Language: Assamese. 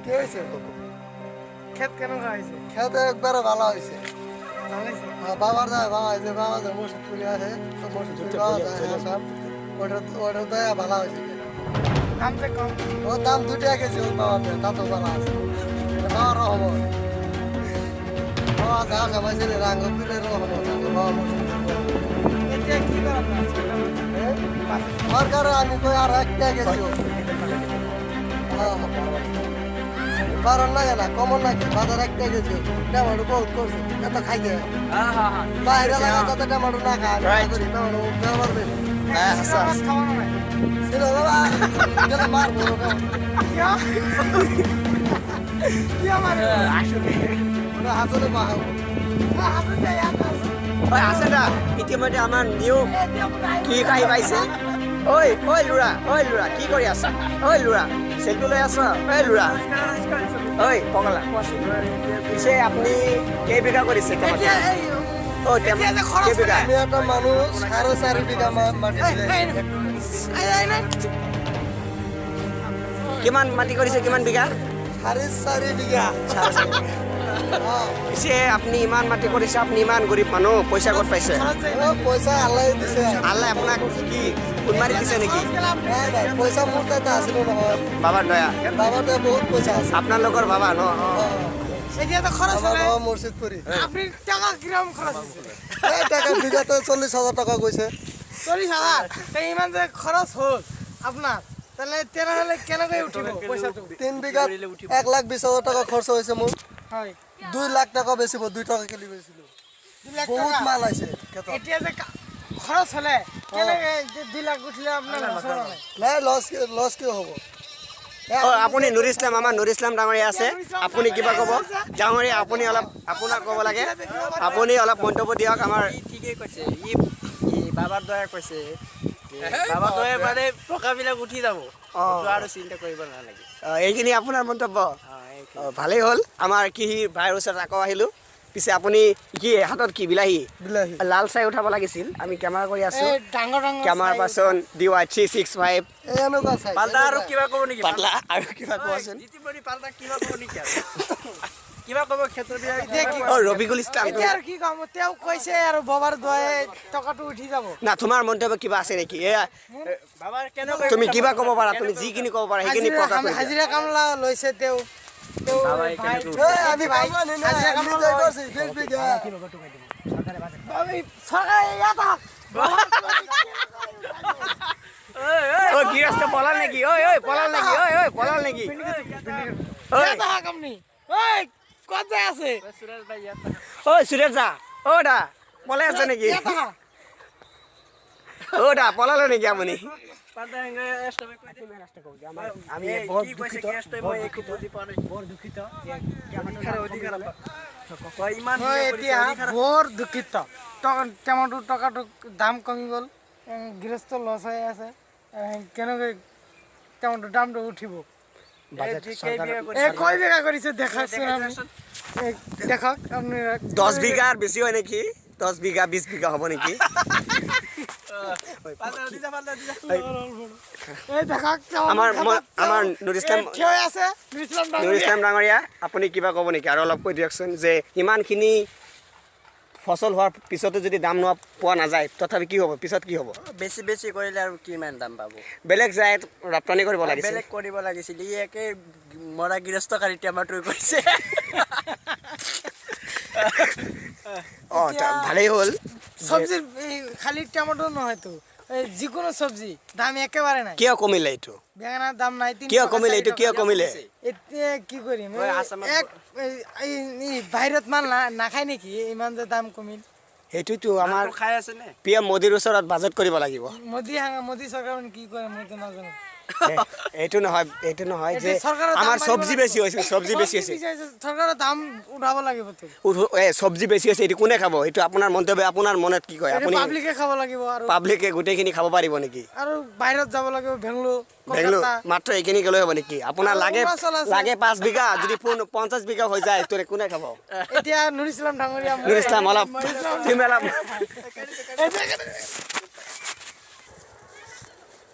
কি হয়েছে খেত কেন খাইছে খেতে একবারে ভালো হয়েছে বাবার যায় বাবা যে বাবা যে মসজিদ তুলে আছে তো মসজিদ তুলে বাবা যায় সব ওটা দেয়া ভালো হয়েছে দাম যে কম ও দাম 2 টাকা কেজি ওর বাবার দেয় তা তো ভালো আছে বাবার হবো বাবা যা সবাই ছেলে রাঙ্গ পিলের হবো বাবা মসজিদ এটা কি করা সরকারে আমি কই আর 1 টাকা কেজি বারণ লাগে না কমন নাকি বাজার 1 টাকা কেজি টমেটো বহুত করছে এত খাই গে বাইরে লাগা তো টমেটো না খায় করি টমেটো ব্যবহার বেশি খাওয়ানো নাই ছিল বাবা এটা মার বড় কি আমার ওরা হাতলে মাহাও ঐ আছে না ইতিমধ্যে আমাৰ নিউ কি কাহি পাইছে ঐ লুৰা কি কৰি আছা ঐ লুৰা চেলফি লৈ আছা ঐ লুৰা ঐ পগলা কোৱাচোন পিছে আপুনি কেইবিঘা কৰিছে কেইবিঘা আমি একটা মানুষ 4.5 বিঘা মাটি কিমান মাটি কৰিছে কিমান বিঘা 4.5 বিঘা পিছে আপুনি ইমান মাটি কৰিছে আপুনি ইমান গৰীব মানুহ পইচা ক'ত পাইছে পয়সা আল্লাহ দিছে আল্লাহ আপোনাক কি ফোন মাৰি দিছে নেকি নাই নাই পয়সা মোৰ তাতে আছিল নহয় বাবাৰ দয়া বাবাৰ তাতে বহুত পয়সা আছে আপোনালোকৰ বাবা ন এটা তো খরচ আমার হলে বাবা মুর্শিদ করি আপনি টাকা কিরকম খরচ হচ্ছে এই টাকা বিঘাতে 40,000 টাকা কইছে 40,000 তাই ইমান যে খরচ হল আপনার তাহলে তেনেহলে কেনেকৈ উঠিব পয়সাটো 3 বিঘা 1,20,000 টাকা খরচ হয়েছে মোর হয় 2 লাখ টাকা বেচিব 2 টাকা কিলো বেচিল 2 লাখ বহুত টাকা মাল আছে খেত এতিয়া যে খরচ হলে কেনেকৈ 2 লাখ উঠিলে আপনার লস হল না নাই লস কি হ'ব আপুনি নুৰ ইছলাম আমাৰ নুৰ ইছলাম ডাঙৰীয়া আছে আপুনি কিবা ক'ব ডাঙৰীয়া আপুনি অলপ আপোনাক ক'ব লাগে আপুনি অলপ মন্তব্য দিয়ক আমাৰ ঠিকেই কৈছে ই বাবাৰ দয়া কৈছে বাবাৰ দয়া মানে টকাবিলাক উঠি যাব আৰু চিন্তা কৰিব নালাগে এইখিনি আপোনাৰ মন্তব্য ভালেই হ'ল আমাৰ কি ভাইৰ ওচৰত আকৌ আহিলোঁ পিছে আপুনি কি হাতত কি বিলাহী লাল চাই উঠাব লাগিছিল আমি কেমেৰা কৰি আছোঁ ডাঙৰ ডাঙৰ কেমেৰা পাৰ্চন DY365 এই এনেকুৱা চাই পাল্টা আৰু কিবা ক'ব নেকি পাতলা আৰু কিবা কোৱাচোন জিতিমণি পাল্টা কিবা ক'ব নেকি কিবা ক'ব ক্ষেত্ৰত ৰবিকুল ইছলাম এতিয়া আৰু কি কম তেওঁ কৈছে আৰু বাবাৰ দয়ে টকাটো উঠি যাব না তোমাৰ মন্তব্য কিবা আছে নেকি এয়া বাবাৰ কেনেকৈ তুমি কিবা ক'ব পাৰা তুমি যিখিনি ক'ব পাৰা সেইখিনি প্ৰকাশ কৰি দিয়া। হাজিৰা কামলা লৈছে তেওঁ বাবাই ভাই কেনেকৈ আমি বাবা নে হাজিৰা কাম আমি যাই করছি 20 বিঘা সরকার ইয়াতা ঐ গৃহস্থ পলাল নেকি ঐ পলাল নেকি ঐ পলাল নেকি ঐ ইয়াতা কামনি ওই কত যায় আছে সুৰেশ ভাই ইয়াত ঐ সুৰেশ দা দা পলাই আছে নেকি ইয়াতা দা পলালে নেকি আপুনি পাল্টা হেংগে এষ্টমে কৈ দিম আমি কি কৈছে কেষ্টই মই একো বুজি পোৱা নাই বৰ দুখিত অধিকাৰ ইমান মই এতিয়া বৰ দুঃখিত টমাটো টকাটো দাম কমি গ'ল গৃহস্থ লছ হৈ আছে কেনেকৈ টমাটো দামটো উঠিব কয় বিঘা কৰিছে দেখাওকচোন আমি দেখাওক আপুনি 10 বিঘাৰ বেছি হয় নেকি 10 বিঘা 20 বিঘা হ'ব নেকি এই দেখাওক আমাৰ নুৰ ইছলাম থিয় হৈ আছে নুৰ ইছলাম ডাঙৰীয়া আপুনি কিবা ক'ব নেকি আৰু অলপ কৈ দিয়কচোন যে ইমানখিনি ফচল হোৱাৰ পিছতো যদি দাম পোৱা নাযায় তথাপি কি হ'ব পিছত কি হ'ব বেছি বেছি কৰিলে আৰু কিমান দাম পাব বেলেগ জাত ৰপ্তানি কৰিব লাগিছিল বেলেগ কৰিব লাগিছিল ই একে মৰা গৃহস্থকাৰী টেমাটো কৰিছে ভালেই হ'ল সবজির খালি টমেটো নহয় তো যিকোনো সবজি দাম একেবারে নাই কিয় কমিলে এইটো বেঙেনার দাম নাই কিয় কমিলে এইটো কিয় কমিলে এতিয়া কি কৰিম এক বাহিৰত মাল নাখায় নেকি ইমান যে দাম কমিল সেইটোতো আমাৰ খাই আছে নে PM মোদীৰ ওচৰত বাজেট কৰিব লাগিব মোদী চৰকাৰ কি কৰে মইতো নাজানো এইটো নহয় যে আমাৰ চব্জি বেছি হৈছে চৰকাৰৰ দাম উঠাব লাগিব তো চব্জি বেছি হৈছে এইটো কোনে খাব এইটো আপোনাৰ মন্তব্য আপোনাৰ মনত কি কয় আপুনি পাব্লিকে খাব লাগিব আৰু পাব্লিকে গোটেইখিনি খাব পাৰিব নেকি আৰু বাহিৰত যাব লাগিব বেংগলোৰ মাত্ৰ এইখিনি গ'লে হ'ব নেকি আপোনাৰ লাগে 5 বিঘা যদি 50 বিঘা হৈ যায় তোৰে কোনে খাব এতিয়া নুৰ ইছলাম ডাঙৰীয়া নুৰ ইছলাম অলপ